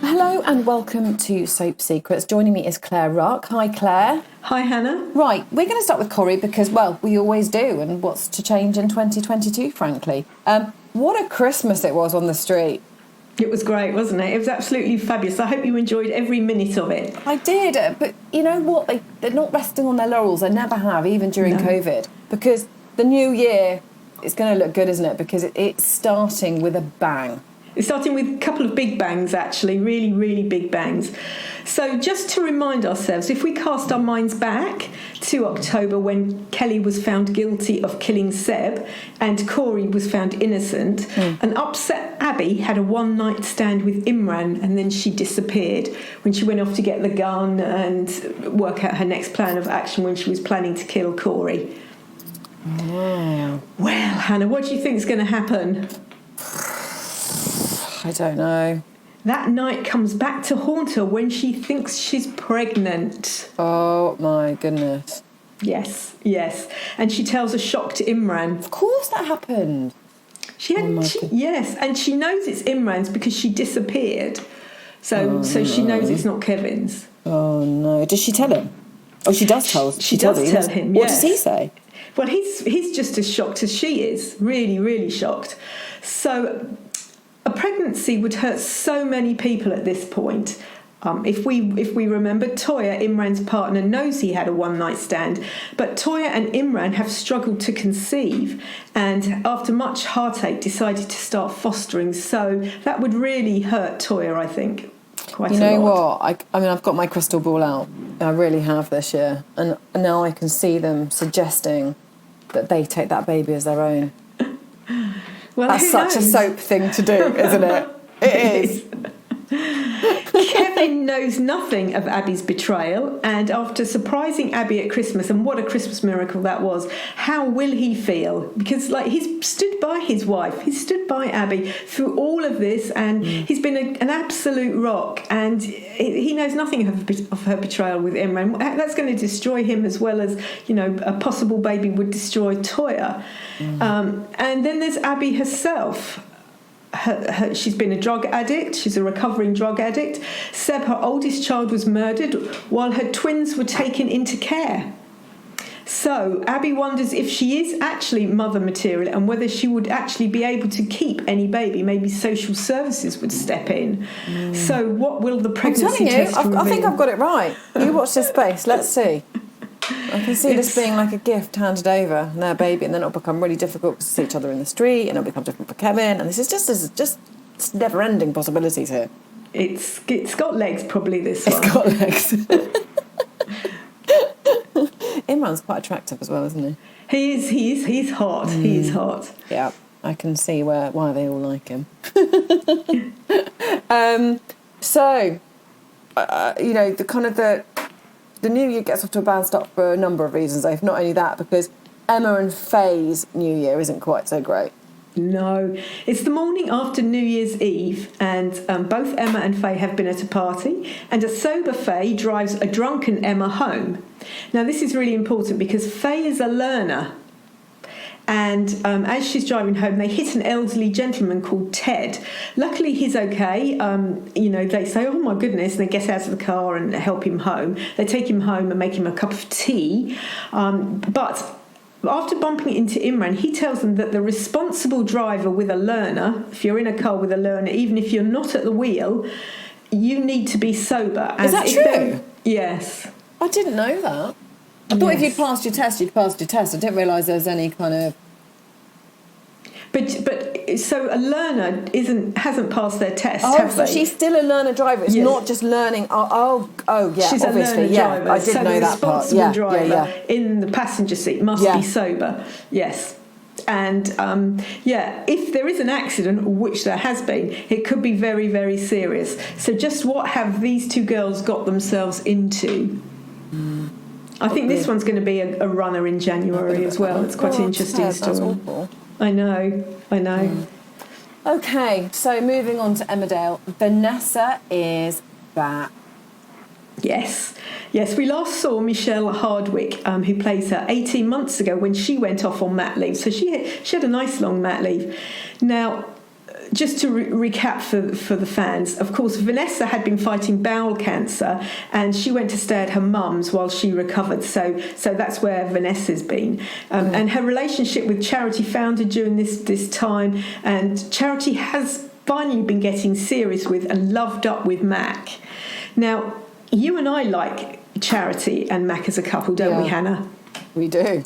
Hello and welcome to Soap Secrets. Joining me is Claire Rock. Hi, Claire. Hi, Hannah. Right, we're going to start with Corrie because, well, we always do, and what's to change in 2022, frankly. What a Christmas it was on the street. It was great, wasn't it? It was absolutely fabulous. I hope you enjoyed every minute of it. I did, but you know what? They're not resting on their laurels. They never have, even during COVID, because the new year is going to look good, isn't it? Because it's starting with a bang. It's starting with a couple of big bangs, actually, really, really big bangs. So just to remind ourselves, if we cast our minds back to October when Kelly was found guilty of killing Seb and Corrie was found innocent, an upset Abby had a one-night stand with Imran and then she disappeared when she went off to get the gun and work out her next plan of action when she was planning to kill Corrie. Wow. Well, Hannah, what do you think is going to happen? I don't know. That night comes back to haunt her when she thinks she's pregnant. Oh, my goodness. Yes. And she tells a shock to Imran. Of course that happened. Yes, and she knows it's Imran's because she disappeared. So she knows it's not Kevin's. Oh, no. Does she tell him? Oh, she does tell him. She does tell him, yes. What does he say? Well, he's just as shocked as she is. Really, really shocked. So a pregnancy would hurt so many people at this point. If we remember, Toya, Imran's partner, knows he had a one-night stand, but Toya and Imran have struggled to conceive and after much heartache decided to start fostering. So that would really hurt Toya, I think, quite a lot. You know what? I mean, I've got my crystal ball out. I really have this year. And now I can see them suggesting that they take that baby as their own. Well, that's such a soap thing to do, isn't it? It is. Kevin knows nothing of Abby's betrayal, and after surprising Abby at Christmas, and what a Christmas miracle that was, how will he feel? Because he's stood by his wife, he's stood by Abby through all of this, and he's been an absolute rock, and he knows nothing of her betrayal with Imran. That's going to destroy him as well as, a possible baby would destroy Toya. And then there's Abby herself. She's been a drug addict. She's a recovering drug addict. Seb, her oldest child, was murdered while her twins were taken into care. So Abby wonders if she is actually mother material and whether she would actually be able to keep any baby. Maybe social services would step in. So what will the pregnancy test reveal? I think I've got it right. You watch this space. Let's see. I can see this being like a gift handed over and their baby, and then it'll become really difficult to see each other in the street, and it'll become difficult for Kevin, and this is just never-ending possibilities here. It's got legs, probably, this one. It's got legs. Imran's quite attractive as well, isn't he? He's hot. He is hot. Yeah, I can see why they all like him. The new year gets off to a bad start for a number of reasons, if not only that, because Emma and Faye's new year isn't quite so great. No, it's the morning after New Year's Eve, and both Emma and Faye have been at a party, and a sober Faye drives a drunken Emma home. Now, this is really important because Faye is a learner, and as she's driving home, they hit an elderly gentleman called Ted. Luckily, he's okay. They say, oh, my goodness, and they get out of the car and help him home. They take him home and make him a cup of tea. But after bumping into Imran, he tells them that the responsible driver with a learner, if you're in a car with a learner, even if you're not at the wheel, you need to be sober. Is that true? Yes. I didn't know that. I thought if you'd passed your test, you'd passed your test. I didn't realise there was any kind of... But so a learner hasn't passed their test, have so they? she's still a learner driver. It's not just learning. Oh, yeah, she's obviously. A learner driver. I did know that part. So the responsible driver in the passenger seat must be sober. Yes. And, if there is an accident, which there has been, it could be very, very serious. So just what have these two girls got themselves into? I think this one's going to be a runner in January as well. It's quite an interesting story. That's awful. I know. Okay, so moving on to Emmerdale. Vanessa is back. Yes, we last saw Michelle Hardwick, who plays her, 18 months ago when she went off on mat leave. So she had a nice long mat leave. Now, just to recap for the fans, of course, Vanessa had been fighting bowel cancer, and she went to stay at her mum's while she recovered. So that's where Vanessa's been. And her relationship with Charity foundered during this time, and Charity has finally been getting serious with and loved up with Mac. Now, you and I like Charity and Mac as a couple, don't we, Hannah? We do.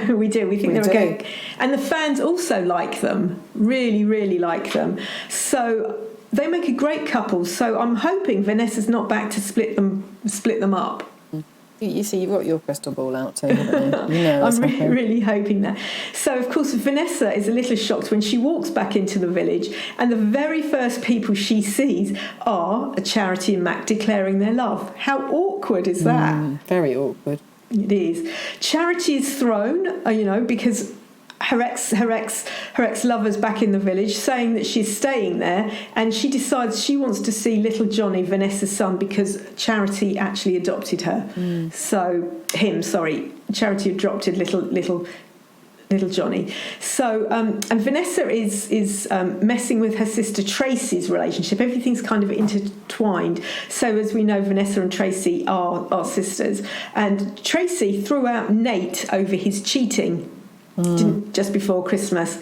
We do. We think they're okay. And the fans also like them, really, really like them. So they make a great couple. So I'm hoping Vanessa's not back to split them up. You see, you've got your crystal ball out too, haven't you? You know, I'm really hoping that. So, of course, Vanessa is a little shocked when she walks back into the village, and the very first people she sees are Charity and Mac declaring their love. How awkward is that? Very awkward. It is. Charity is thrown, because her ex-lover's back in the village, saying that she's staying there, and she decides she wants to see little Johnny, Vanessa's son, because Charity actually adopted her. Charity adopted little Johnny. So, and Vanessa is messing with her sister Tracy's relationship. Everything's kind of intertwined. So, as we know, Vanessa and Tracy are sisters. And Tracy threw out Nate over his cheating just before Christmas.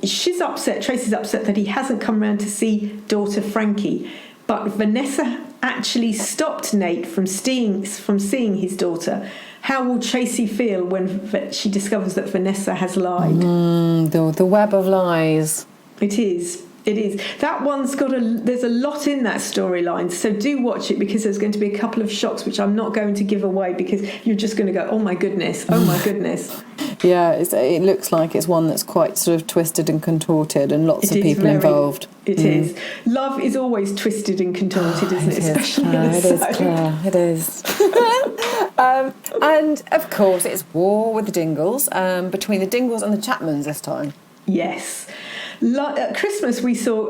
She's upset. Tracy's upset that he hasn't come round to see daughter Frankie. But Vanessa actually stopped Nate from seeing his daughter. How will Tracy feel when she discovers that Vanessa has lied? The web of lies. It is. That one's there's a lot in that storyline, so do watch it, because there's going to be a couple of shocks which I'm not going to give away, because you're just going to go, oh my goodness. Yeah, it looks like it's one that's quite sort of twisted and contorted, and lots of people involved. It is. Love is always twisted and contorted, isn't it? Especially in the South. It is. And of course, it's war with the Dingles, between the Dingles and the Chapmans this time. Yes. At Christmas, we saw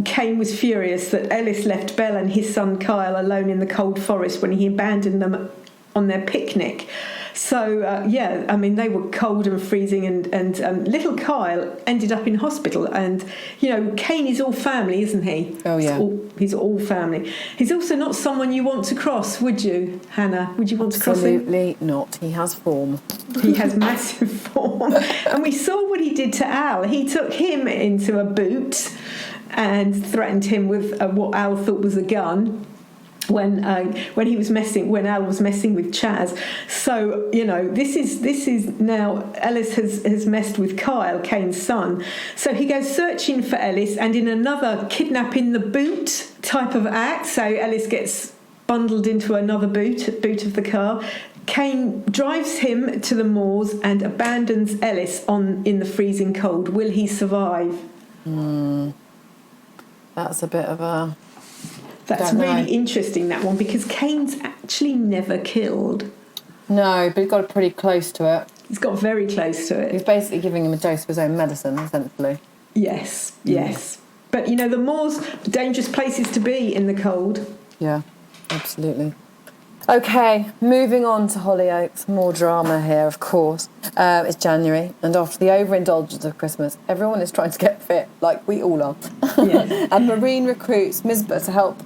Kane was furious that Ellis left Belle and his son Kyle alone in the cold forest when he abandoned them on their picnic. So, they were cold and freezing, and little Kyle ended up in hospital. And, Kane is all family, isn't he? Oh, yeah. He's all family. He's also not someone you want to cross, would you, Hannah? Would you want to cross him? Absolutely not. He has form. He has massive form. And we saw what he did to Al. He took him into a boot and threatened him with what Al thought was a gun. When Al was messing with Chaz. So this is now Ellis has messed with Kyle, Kane's son. So he goes searching for Ellis, and in another kidnap in the boot type of act, so Ellis gets bundled into another boot of the car. Kane drives him to the moors and abandons Ellis in the freezing cold. Will he survive? That's a bit of a... That's really interesting, that one, because Kane's actually never killed. No, but he got pretty close to it. He's got very close to it. He's basically giving him a dose of his own medicine, essentially. Yes. But, the moors are dangerous places to be in the cold. Yeah, absolutely. Okay, moving on to Hollyoaks. More drama here, of course. It's January, and after the overindulgence of Christmas, everyone is trying to get fit, like we all are. Yes. And Maureen recruits Misbah to help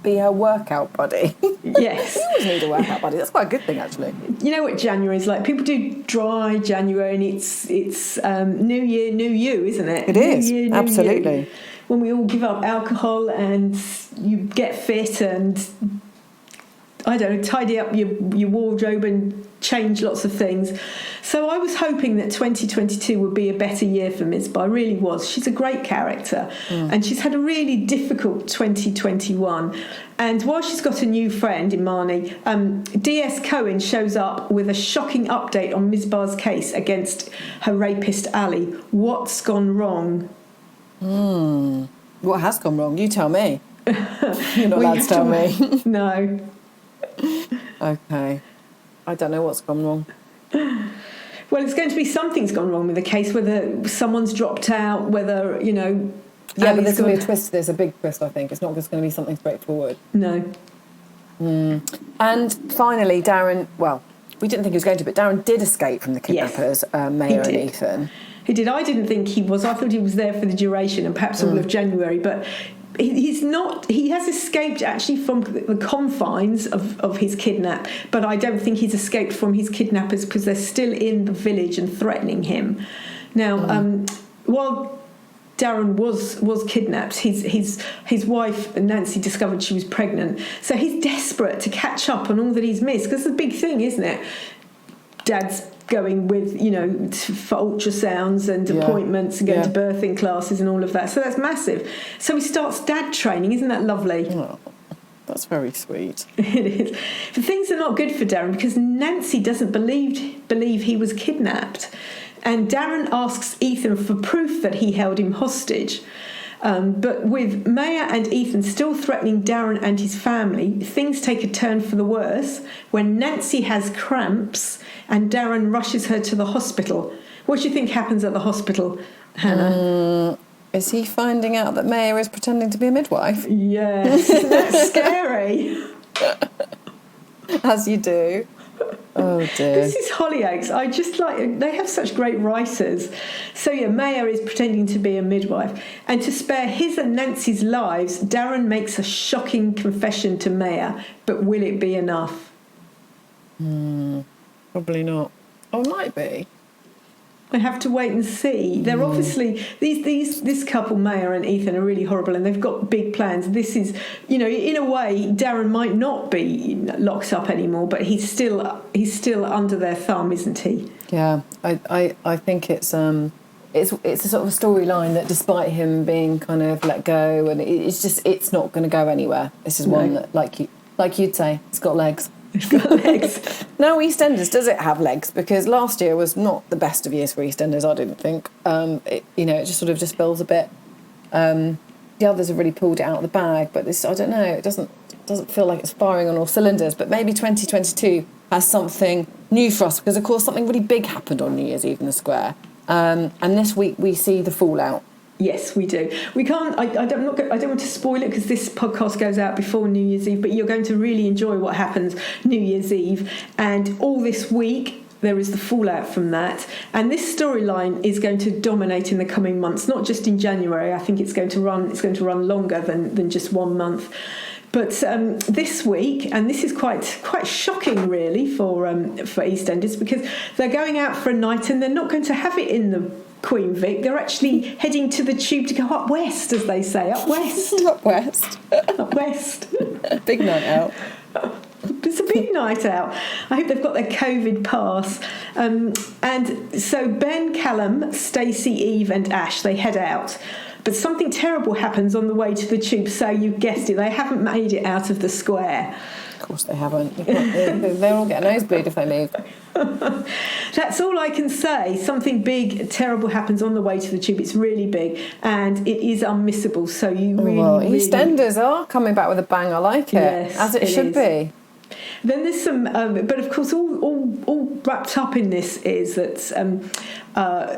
be her workout buddy. Yes. You always need a workout buddy. That's quite a good thing, actually. You know what January is like? People do dry January, and it's New Year, New You, isn't it? It is, New Year, absolutely. You. When we all give up alcohol and you get fit and... I don't know, tidy up your wardrobe and change lots of things. So I was hoping that 2022 would be a better year for Misbah. I really was. She's a great character, and she's had a really difficult 2021. And while she's got a new friend in Marnie, D.S. Cohen shows up with a shocking update on Misbah's case against her rapist Ali. What's gone wrong? What has gone wrong? You tell me. You're not allowed to tell me. No. Okay. I don't know what's gone wrong. Well, it's going to be something's gone wrong with the case, whether someone's dropped out, whether, Yeah, but there's going to be a twist. There's a big twist, I think. It's not just going to be something straightforward. No. And finally, Darren, well, we didn't think he was going to, but Darren did escape from the kidnappers, Maya and Ethan. He did. I didn't think he was. I thought he was there for the duration and perhaps all of January, but he's not. He has escaped actually from the confines of his kidnap, but I don't think he's escaped from his kidnappers because they're still in the village and threatening him. Now, while Darren was kidnapped, his wife Nancy discovered she was pregnant, so he's desperate to catch up on all that he's missed, because it's a big thing, isn't it? Dad's going with, for ultrasounds and appointments and going to birthing classes and all of that, so that's massive. So he starts dad training. Isn't that lovely? Oh, that's very sweet. It is. But things are not good for Darren because Nancy doesn't believe he was kidnapped. And Darren asks Ethan for proof that he held him hostage. But with Maya and Ethan still threatening Darren and his family, things take a turn for the worse when Nancy has cramps and Darren rushes her to the hospital. What do you think happens at the hospital, Hannah? Is he finding out that Maya is pretending to be a midwife? Yes. Isn't that scary? As you do. Oh dear. This is Hollyoaks. I just they have such great writers. So Maya is pretending to be a midwife, and to spare his and Nancy's lives, Darren makes a shocking confession to Maya. But will it be enough? Probably not. Oh, it might be. I have to wait and see. They're obviously this couple, Maya and Ethan, are really horrible, and they've got big plans. This is, in a way, Darren might not be locked up anymore, but he's still under their thumb, isn't he? Yeah, I think it's a sort of a storyline that, despite him being kind of let go, and it's not going to go anywhere. This is one that, like you'd say, it's got legs. It's got legs. Now, EastEnders, does it have legs? Because last year was not the best of years for EastEnders, I didn't think. It just sort of just feels a bit. The others have really pulled it out of the bag, but this, I don't know, it doesn't feel like it's firing on all cylinders. But maybe 2022 has something new for us, because of course something really big happened on New Year's Eve in the Square, and this week we see the fallout. Yes, we do. We can't. I don't want to spoil it because this podcast goes out before New Year's Eve. But you're going to really enjoy what happens New Year's Eve, and all this week there is the fallout from that. And this storyline is going to dominate in the coming months, not just in January. I think it's going to run longer than just 1 month. But this week, and this is quite shocking, really, for EastEnders, because they're going out for a night and they're not going to have it in the Queen Vic. They're actually heading to the Tube to go up west, as they say, up west. Up west. Up west. Big night out. It's a big night out. I hope they've got their COVID pass. And so Ben, Callum, Stacey, Eve and Ash, they head out. But something terrible happens on the way to the Tube. So you guessed it, they haven't made it out of the Square. Of course they haven't. They'll all get a nosebleed if they leave. That's all I can say. Something big, terrible happens on the way to the Tube. It's really big and it is unmissable. So you really... EastEnders are coming back with a bang. I like it. Yes, as it should be. Then there's some... but of course, all wrapped up in this is that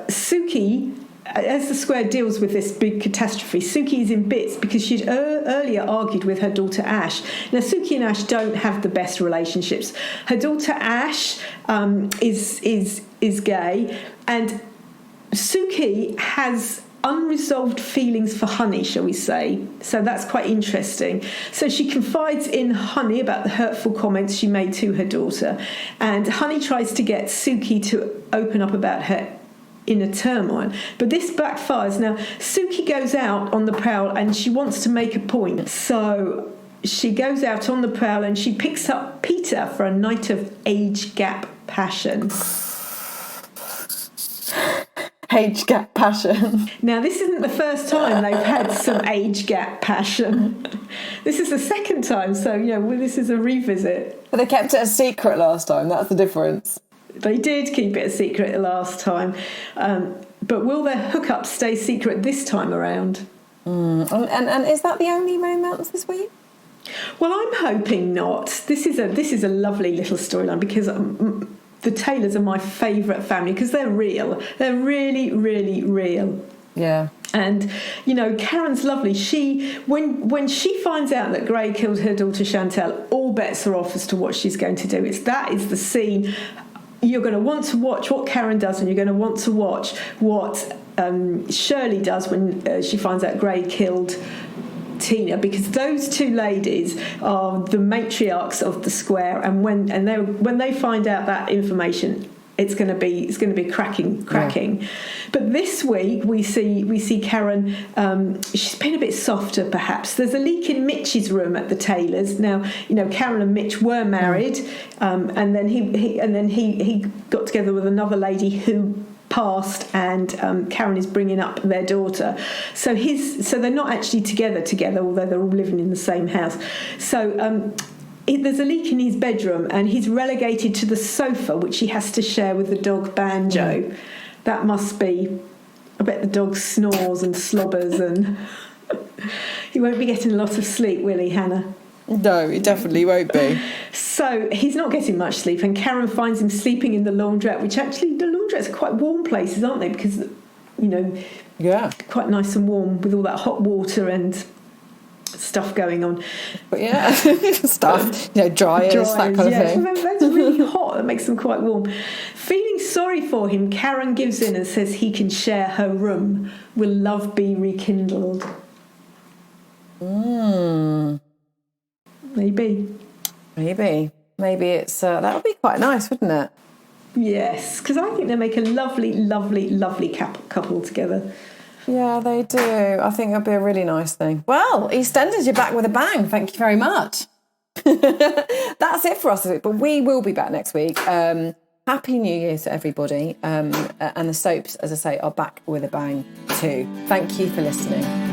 Suki... As the Square deals with this big catastrophe, Suki is in bits because she'd earlier argued with her daughter Ash. Now, Suki and Ash don't have the best relationships. Her daughter Ash is gay, and Suki has unresolved feelings for Honey, shall we say. So that's quite interesting. So she confides in Honey about the hurtful comments she made to her daughter, and Honey tries to get Suki to open up about her inner turmoil, but this backfires. Now Suki goes out on the prowl and she wants to make a point, so she goes out on the prowl and she picks up Peter for a night of age gap passion. Age gap passion. Now this isn't the first time they've had some age gap passion. This is the second time, so this is a revisit. But they kept it a secret last time. That's the difference. They did keep it a secret the last time. But will their hookup stay secret this time around? And is that the only romance this week? Well, I'm hoping not. This is a lovely little storyline because the Taylors are my favourite family because they're real. They're really, really real. Yeah. And, Karen's lovely. When she finds out that Gray killed her daughter Chantal, all bets are off as to what she's going to do. That is the scene you're going to want to watch what Karen does, and you're going to want to watch what Shirley does when she finds out Gray killed Tina, because those two ladies are the matriarchs of the square, and when they find out that information, it's going to be cracking. Yeah. But this week we see Karen. She's been a bit softer, perhaps. There's a leak in Mitch's room at the tailor's. Now, Karen and Mitch were married, and then he got together with another lady who passed, and Karen is bringing up their daughter. So they're not actually together, although they're all living in the same house. So there's a leak in his bedroom, and he's relegated to the sofa, which he has to share with the dog Banjo. That must be, I bet the dog snores and slobbers, and he won't be getting a lot of sleep, will he, Hannah? No, he definitely won't be. So he's not getting much sleep, and Karen finds him sleeping in the laundrette, which actually, the laundrettes are quite warm places, aren't they? Because, yeah, quite nice and warm with all that hot water and stuff going on. But yeah, stuff, dryers, that kind of thing. That's really hot. That makes them quite warm. Feeling sorry for him, Karen gives in and says he can share her room. Will love be rekindled? Maybe it's that would be quite nice, wouldn't it? Yes, because I think they make a lovely, lovely, lovely couple together. Yeah, they do. I think it'll be a really nice thing. Well, EastEnders, you're back with a bang. Thank you very much. That's it for us this week, but we will be back next week. Happy New Year to everybody. And the soaps, as I say, are back with a bang too. Thank you for listening.